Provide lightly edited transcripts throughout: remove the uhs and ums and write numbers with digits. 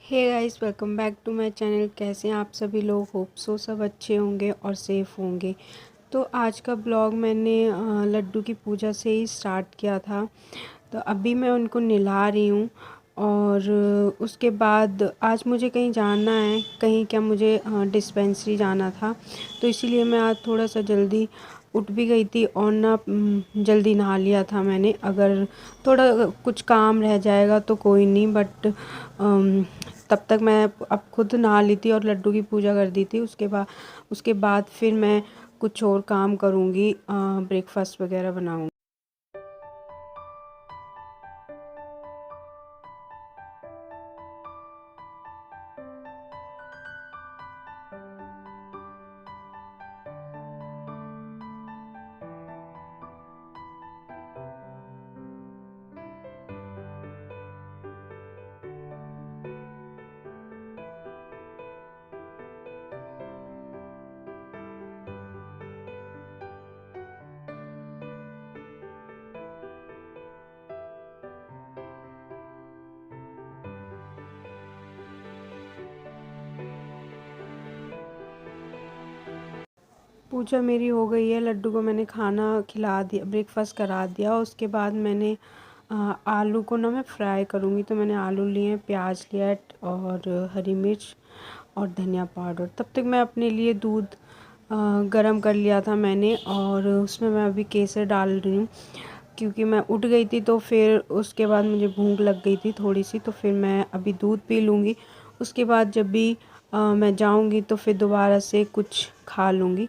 Hey guys, welcome back to my channel. कैसे हैं आप सभी लोग? होप सो सब अच्छे होंगे और सेफ़ होंगे। तो आज का ब्लॉग मैंने लड्डू की पूजा से ही स्टार्ट किया था। तो अभी मैं उनको नहला रही हूँ और उसके बाद आज मुझे कहीं जाना है। कहीं क्या, मुझे डिस्पेंसरी जाना था। तो इसीलिए मैं आज थोड़ा सा जल्दी उठ भी गई थी और ना जल्दी नहा लिया था मैंने। अगर थोड़ा कुछ काम रह जाएगा तो कोई नहीं, बट तब तक मैं अब खुद नहा ली थी और लड्डू की पूजा कर दी थी। उसके बाद फिर मैं कुछ और काम करूँगी, ब्रेकफास्ट वगैरह बनाऊँगी। पूजा मेरी हो गई है। लड्डू को मैंने खाना खिला दिया, ब्रेकफास्ट करा दिया। उसके बाद मैंने आलू को ना मैं फ्राई करूँगी। तो मैंने आलू लिए हैं, प्याज लिया है और हरी मिर्च और धनिया पाउडर। तब तक मैं अपने लिए दूध गरम कर लिया था मैंने, और उसमें मैं अभी केसर डाल रही हूँ क्योंकि मैं उठ गई थी। तो फिर उसके बाद मुझे भूख लग गई थी थोड़ी सी, तो फिर मैं अभी दूध पी लूँगी। उसके बाद जब भी मैं जाऊँगी तो फिर दोबारा से कुछ खा लूँगी।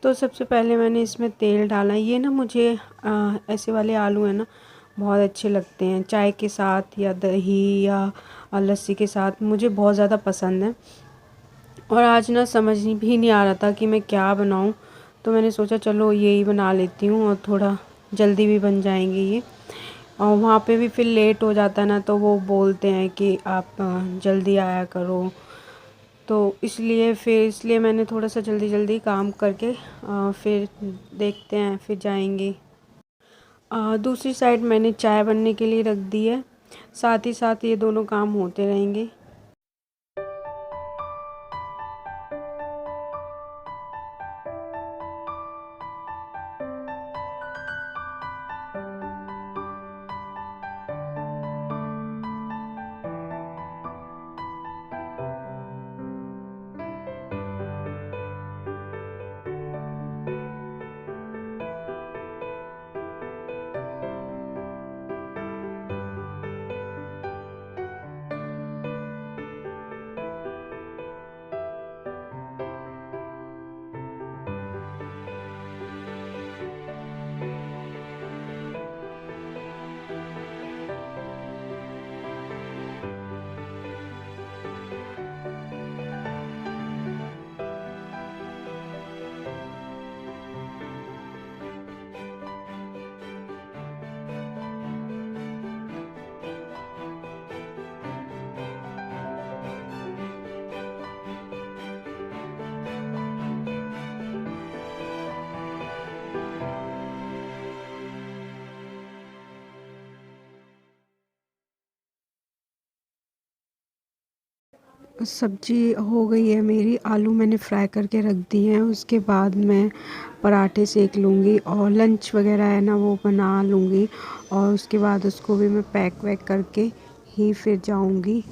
तो सबसे पहले मैंने इसमें तेल डाला। ये ना मुझे ऐसे वाले आलू हैं ना, बहुत अच्छे लगते हैं चाय के साथ या दही या लस्सी के साथ। मुझे बहुत ज़्यादा पसंद है। और आज ना समझ भी नहीं आ रहा था कि मैं क्या बनाऊं, तो मैंने सोचा चलो यही बना लेती हूँ और थोड़ा जल्दी भी बन जाएंगे ये। और वहाँ पे भी फिर लेट हो जाता है ना, तो वो बोलते हैं कि आप जल्दी आया करो। तो इसलिए मैंने थोड़ा सा जल्दी जल्दी काम करके फिर देखते हैं, फिर जाएंगे। दूसरी साइड मैंने चाय बनने के लिए रख दी है। साथ ही साथ ये दोनों काम होते रहेंगे। सब्जी हो गई है मेरी। आलू मैंने फ्राई करके रख दिए हैं। उसके बाद मैं पराठे सेक लूँगी और लंच वगैरह है ना वो बना लूँगी। और उसके बाद उसको भी मैं पैक वैक करके ही फिर जाऊँगी।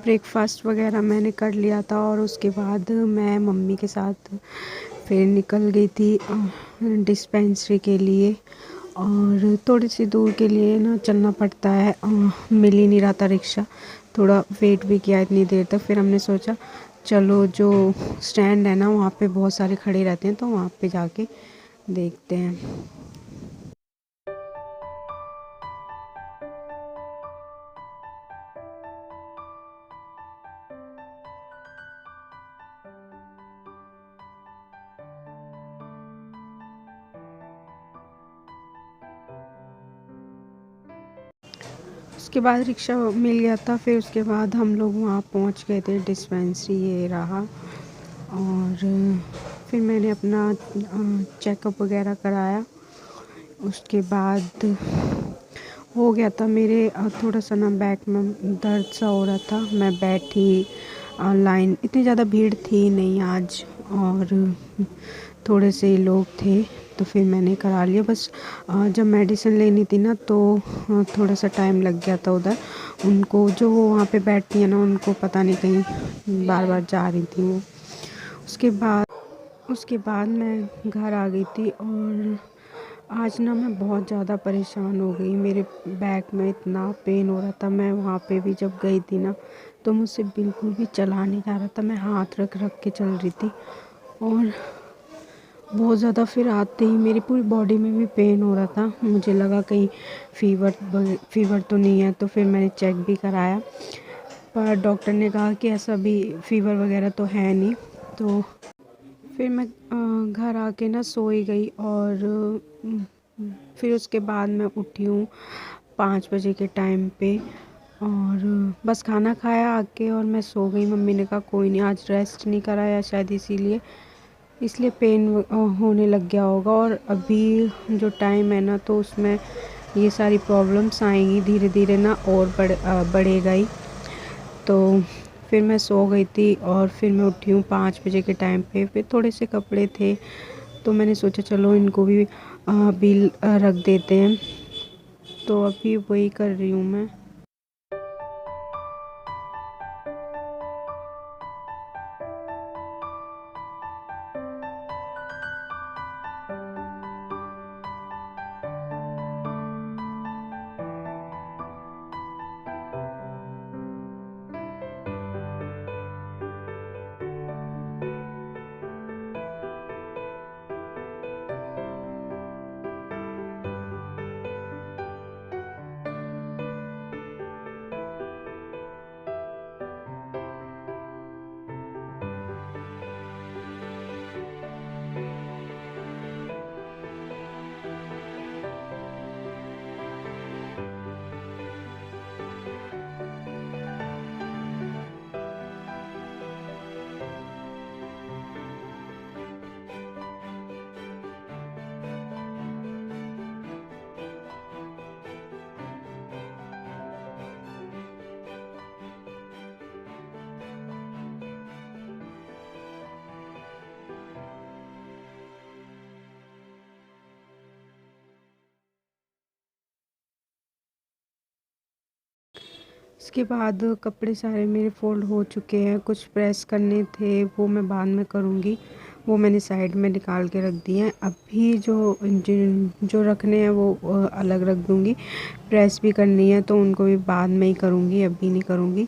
ब्रेकफास्ट वगैरह मैंने कर लिया था और उसके बाद मैं मम्मी के साथ फिर निकल गई थी डिस्पेंसरी के लिए। और थोड़ी सी दूर के लिए ना चलना पड़ता है, मिल ही नहीं रहा था रिक्शा। थोड़ा वेट भी किया इतनी देर तक, फिर हमने सोचा चलो जो स्टैंड है ना वहाँ पे बहुत सारे खड़े रहते हैं, तो वहाँ पे जाके देखते हैं। उसके बाद रिक्शा मिल गया था, फिर उसके बाद हम लोग वहाँ पहुँच गए थे, डिस्पेंसरी ये रहा। और फिर मैंने अपना चेकअप वगैरह कराया। उसके बाद हो गया था मेरे थोड़ा सा ना बैक में दर्द सा हो रहा था। मैं बैठी, लाइन इतनी ज़्यादा भीड़ थी नहीं आज, और थोड़े से ही लोग थे, तो फिर मैंने करा लिया। बस जब मेडिसिन लेनी थी ना, तो थोड़ा सा टाइम लग गया था उधर। उनको जो वो वहाँ पे बैठती है ना, उनको पता नहीं कहीं बार बार जा रही थी वो। उसके बाद मैं घर आ गई थी, और आज ना मैं बहुत ज़्यादा परेशान हो गई। मेरे बैक में इतना पेन हो रहा था। मैं वहाँ पे भी जब गई थी ना, तो मुझसे बिल्कुल भी चला नहीं जा रहा था। मैं हाथ रख रख के चल रही थी, और बहुत ज़्यादा फिर आते ही मेरी पूरी बॉडी में भी पेन हो रहा था। मुझे लगा कहीं फ़ीवर तो नहीं है, तो फिर मैंने चेक भी कराया, पर डॉक्टर ने कहा कि ऐसा भी फ़ीवर वगैरह तो है नहीं। तो फिर मैं घर आके ना सो ही गई, और फिर उसके बाद मैं उठी हूँ 5 बजे के टाइम पे, और बस खाना खाया आके, और मैं सो गई। मम्मी ने कहा कोई नहीं, आज रेस्ट नहीं कराया शायद इसलिए पेन होने लग गया होगा। और अभी जो टाइम है ना, तो उसमें ये सारी प्रॉब्लम्स आएंगी धीरे धीरे ना, और बढ़ेगा ही। तो फिर मैं सो गई थी, और फिर मैं उठी हूँ 5 बजे के टाइम पे। फिर थोड़े से कपड़े थे, तो मैंने सोचा चलो इनको भी बिल रख देते हैं। तो अभी वही कर रही हूँ मैं। इसके बाद कपड़े सारे मेरे फ़ोल्ड हो चुके हैं। कुछ प्रेस करने थे, वो मैं बाद में करूँगी। वो मैंने साइड में निकाल के रख दिए हैं। अभी जो रखने हैं वो अलग रख दूँगी। प्रेस भी करनी है, तो उनको भी बाद में ही करूँगी, अभी नहीं करूँगी।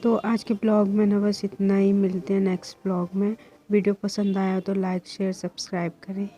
तो आज के ब्लॉग में ना बस इतना ही। मिलते हैं नेक्स्ट ब्लॉग में। वीडियो पसंद आया तो लाइक शेयर सब्सक्राइब करें।